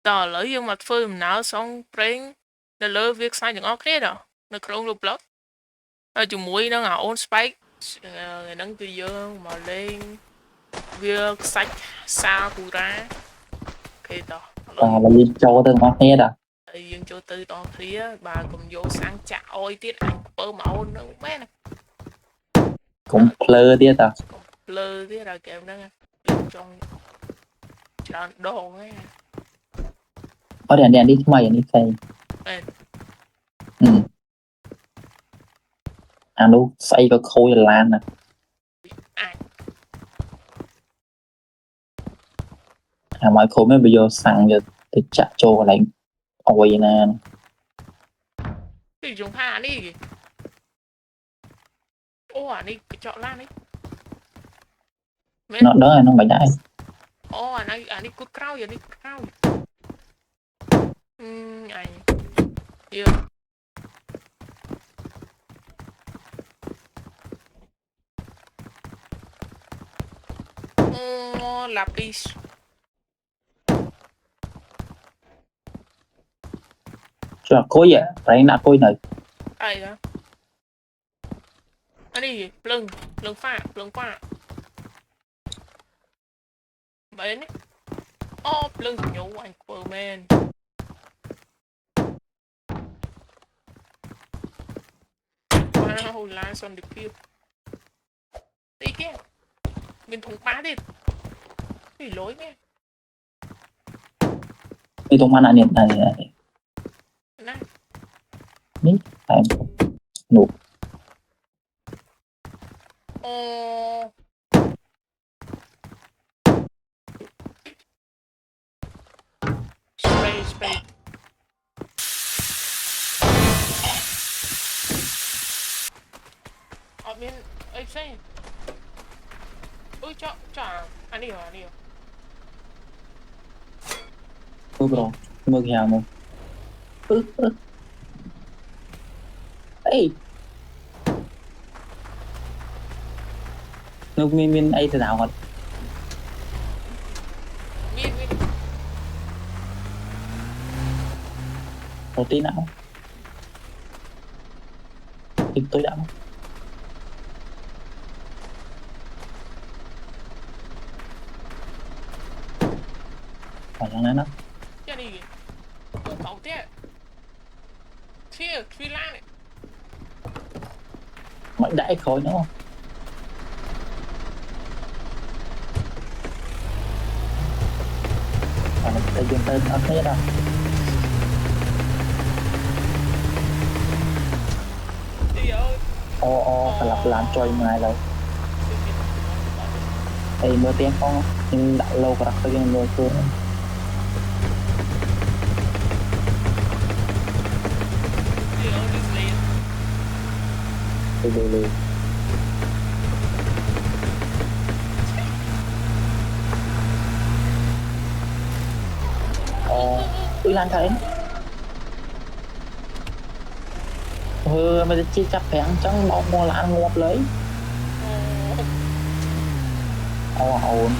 តឥឡូវយើងមកធ្វើដំណើរសងព្រេងនៅលើវាខ្សែទាំងអស់គ្នាដល់នៅក្នុងរូបឡុកហើយជាមួយនឹងអាអូនស្បែកហ្នឹងគឺយើងមកលេងវាខ្សាច់សាគូរ៉ាគេតឥឡូវយើងចូលទៅទាំងអស់គ្នាដល់ហើយយើងចូលទៅទាំងអស់គ្នាបាទកុំយកសាំងចាក់អុយទៀតអញពើមកអូនហ្នឹងមែនកុំភ្លើទៀតដល់ភ្លើទៀតដល់ហ្គេមហ្នឹងចង់ច្រើនដងហ្នឹងអត់នេះថ្មីនេះផ្សេងអានោះស្អីក៏ខូចឡានណាអាមកខូចមិនបើយកសាំងយកទៅចាក់ចូលកន្លែងអុយណាគឺយងថានេះអូអានេះកញ្ចក់ឡាននេះមែនអត់ដឹងអានោះមិនដែរអូអានេះគូតក្រោយអានេះក្រោយអញយើឡាពីសcho cối à đấy là cối này ai đó anh đi lưng pha bên ấy lưng nhủ anh quơ men wow lá son được kia đi kia mình thùng phá đi thì lối nghe đi tung mana này này ní em nụ spray bên ấy xem ôi cho anh đi rồi bro mơ nhà một ê nước min ấy thế nào hả min đầu tiên nào thì tôi đã phải thằng đó cái gì cậu thế phi lan này mày đãi khối nữa không mình sẽ dùng tên ở thế đâu phải lập làm trôi mai rồi thì mưa tiếng con nhưng đã lâu và đặc biệt mưa xuống lì ui lan thấy mình chỉ chặt phèn trong bóng mua lan ngọt lấy ổn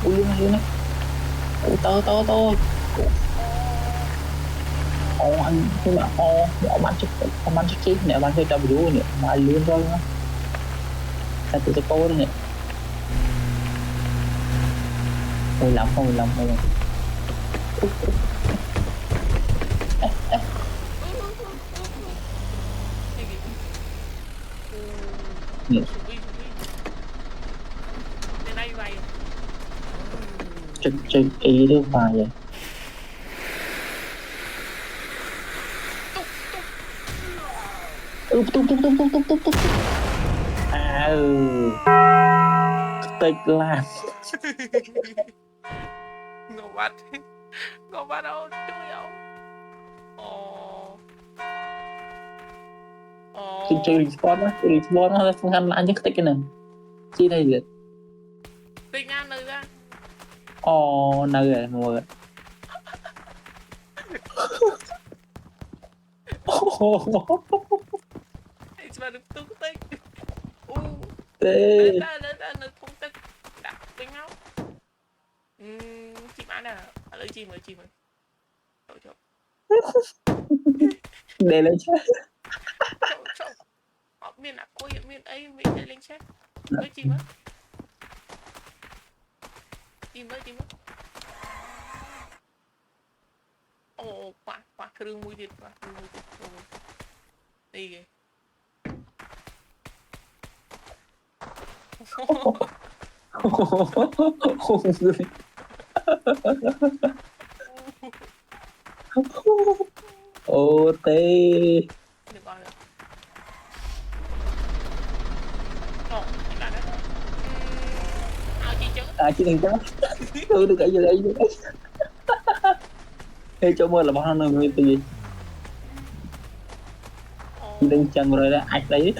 ui luôn này tơ anh nhưng mà bỏ bắn chức chít nè bắn chơi W nè mà luôn rồi á ta tự cho cô nè 15 chơi ý được vài vậy tung tích làm ngộ bắt đâu chơi respawn nó không ăn lại nhất tích cái này chi đây gì tích ăn nơi ra nơi rồi mua mà được tung tích tê lên không tức đặt bên nhau chim ăn à lấy chim rồi trời để lên chết trời họ miền là cô miền ấy mình để lên chết lấy chim á chim á ồ quả thương mũi thịt đi kìa ô tê đừng gọi nữa chị bạn đấy chị chứ chị đừng chết được cái gì thế cho mơ là bao năm người gì chị đừng chân rồi đó anh đấy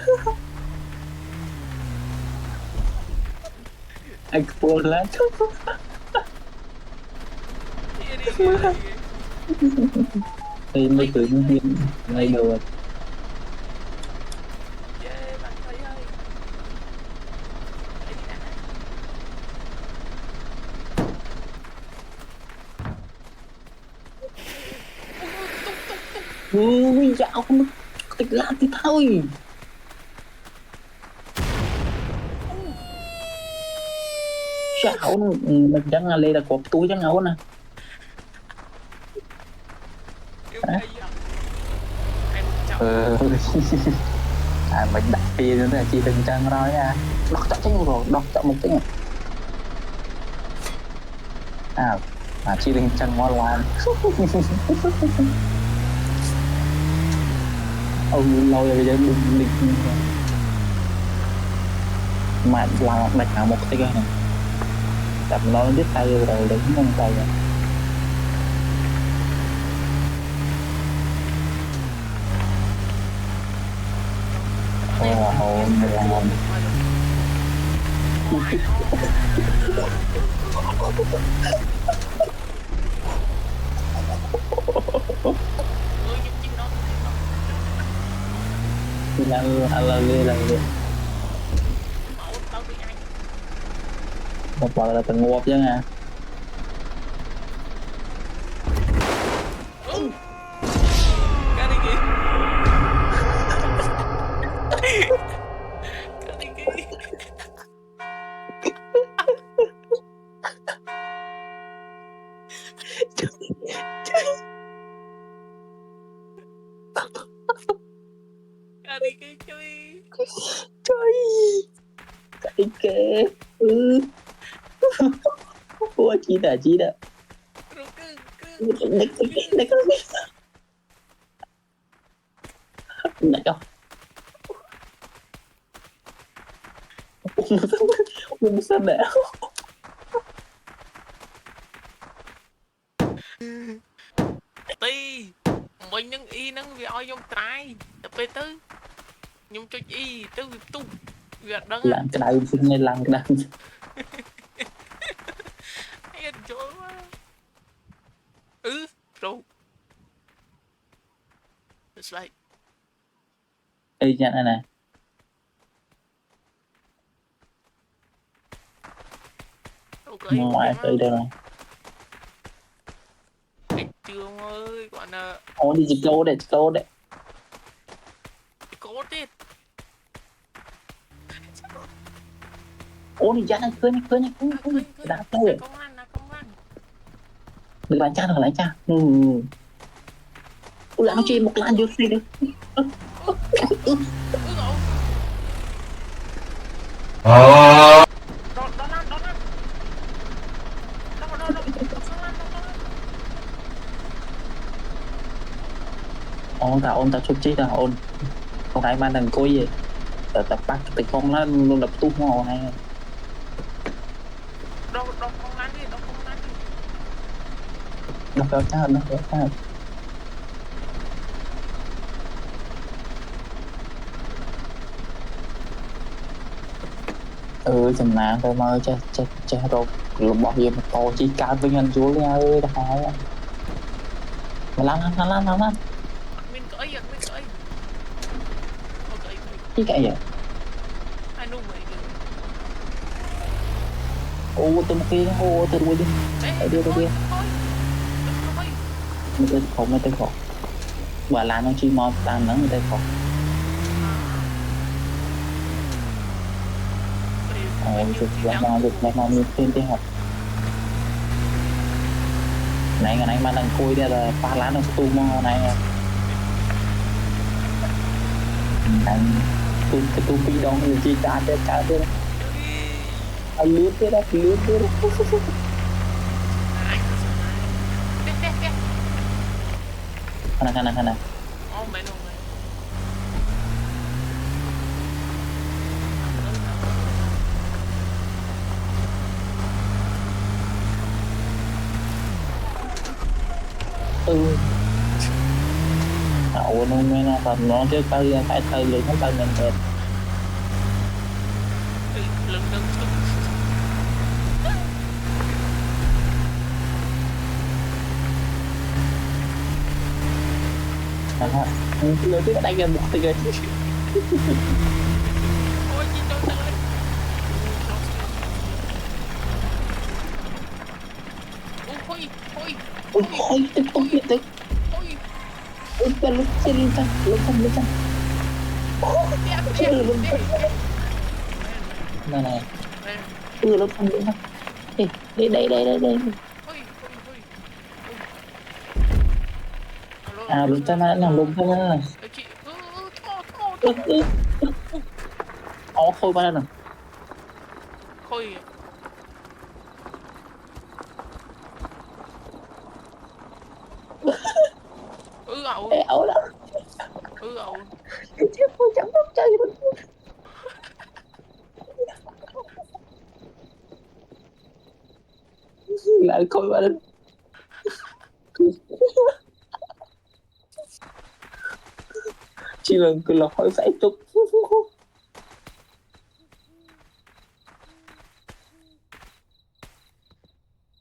anh buồn lắm thì mới tự nhiên ngay đầu bạn thấy ơi ui dạo không thích làm thì thôi dạo mình chẳng là đây là cột túi chẳng áo nè mình đặt tiền nữa là chị đừng chân rồi à đọc chọn trách rồi đọc chọn một cái mà chị đừng chân ngon lắm ông lâu rồi bây giờ đừng mà là đặt cả một cái này tập nó biết tay rồi đứng nâng tay rồi mình làm là một vợ là từng ngộp chứ nha trời cái kê ủa chị đã này đâu không sao để ti mình nâng y nâng vì oi trong trái tập về tư nhung cho y tư việc tu việc đăng làm cái này xin nghe làm cái này hay chỗ quá rồi it's like y nha này nè ngoài tới đây này Trương ơi còn ủa đi câu đấy cố tiết ủa đi ra khơi đã thôi công an được lại cha ui nó chơi một lan vô xe được ôn ta chụp chi ta ôn không phải mang thằng coi gì tập bắt thì con nó luôn đập tung màu này đâu không lăn đi nó kéo cha chừng nào tôi mơ che rồi bỏ gì mà to chi cao với anh chúa nha ơi đã hỏi mà lăn mình cởi cái vậy ai nuôi mày ô tôi một kia ô tôi đuôi đi Ê, đưa đừng tôi thôi, kia đừng thôi. Đừng thôi. mới tôi khổ và làm nó chi mò làm nó người ta khổ ôi tôi lại mò miếng trên tiếng học này ngày nay mà đang côi đây là ba lá nó tu mò này đang tu pi đông là chi cha thế lướt thế đó khana Ô, mẹ luôn mày. ủa nó mới nó thật nó chứ phải thời lượng không phải mình hết Lưng đừng chút. lượt tiếp đánh gần một thì rồi Ôi, chị tôi ơi. Ôi, thôi, thôi, ôi tiếp tục liên tục thôi. lúc chân Đè, lúc đè, đè. này Mẹ, lúc chân đây thôi, thôi, thôi. Alo, à lúc chân nó làm đúng không á chị, thôi. ó khôi ba lần Thôi. Ẩu. ảo lắm Ẩu. chứ không chẳng không chơi lại khôi ba lần chỉ là cứ là hỏi phải tục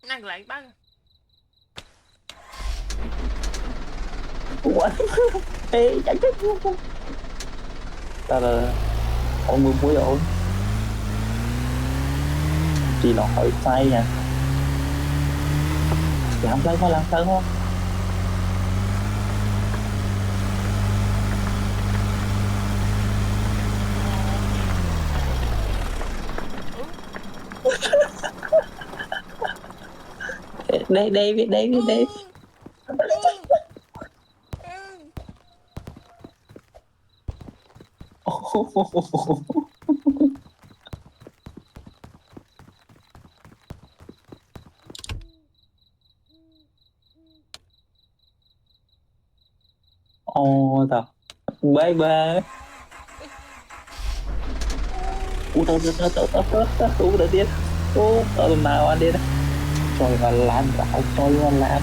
Nàng lại bác. ủa ê chẳng chết ta là ông mười muối ổn chỉ là hỏi sai nha làm sao không đây ồ thật bye bye tao đầu tiên tao lần nào anh đi đây rồi mà làm rạo rồi mà làm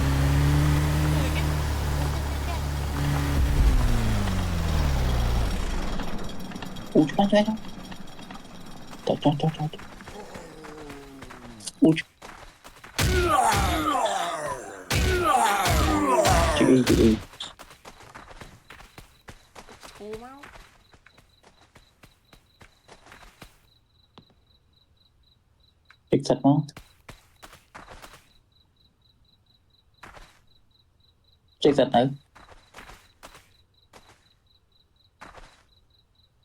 cho anh cho ui chị Cua máu. Thích thật không thích thật nữa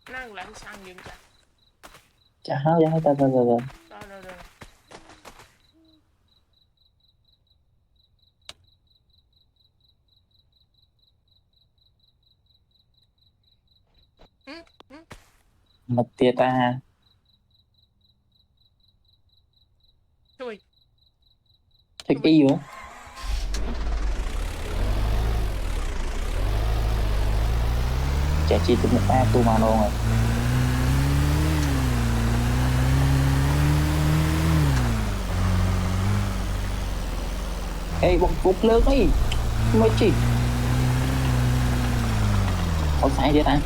Nàng lại sang dừng chặt. chả hao ra ta Rồi. mà tia ta Thôi. thích cái gì nữa chả chỉ từ một a tu mà rồi ê bọc cục lớn ấy mới chỉ có sai vậy ta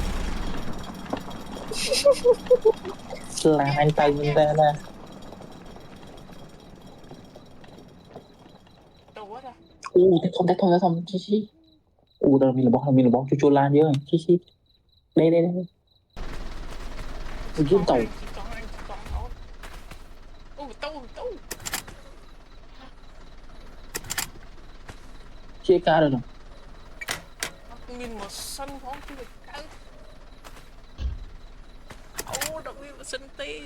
làm anh tay mình ra nè Đâu quá ta. thấy không chi đây mình là bóng cho lan chứ chi đây Chỉ kiếm còn tàu anh thôi. Ôi, tao chia ca rồi. Nhìn mà sân không chứ được cao. Đặc biệt là sân tê.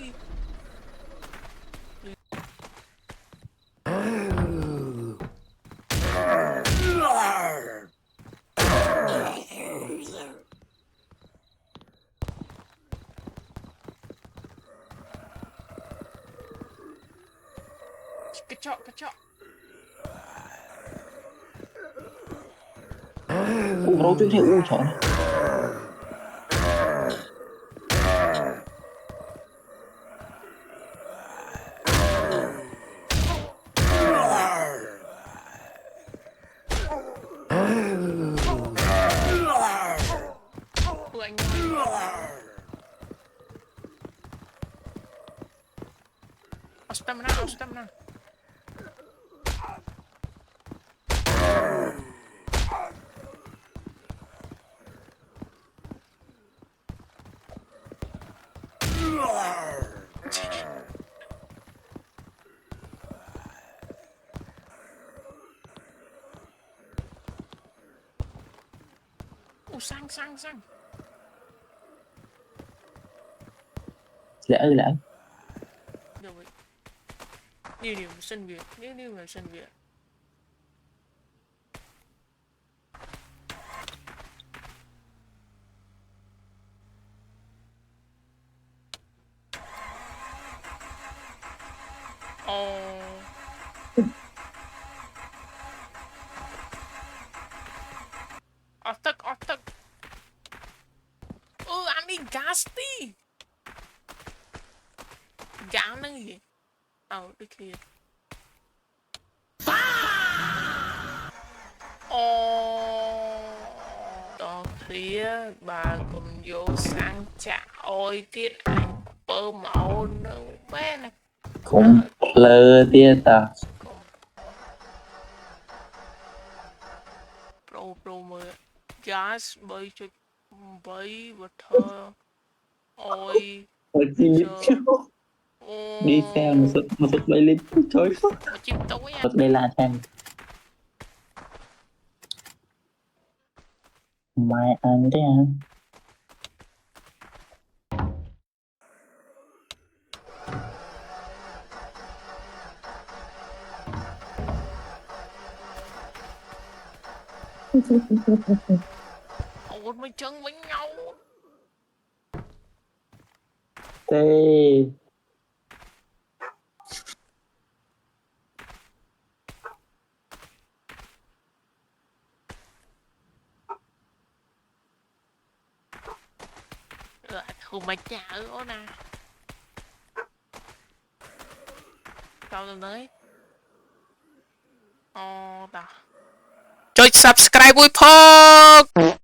Cái chọ. Râu trước thì chọn này. Anh stamina. Sang. Lẽ. Được rồi. Nếu mà sân Việt. Ortak. Anh đi gas đi. Gạo năng gì? Đi kia. Đó phía bà cùng vô sang chả ôi tiết anh bơ màu nâng bé này. Cũng lơ tiết à. Pro mười gas bấy vật thơ ôi Đi xe mà sụt bay lên trời. mà chim tối Sụt đây là thằng mai ăn đấy à. mấy chân với nhau. Tê. Không mà chả ở nè. Sao tôi nói? Ta. Cho subscribe với Phong.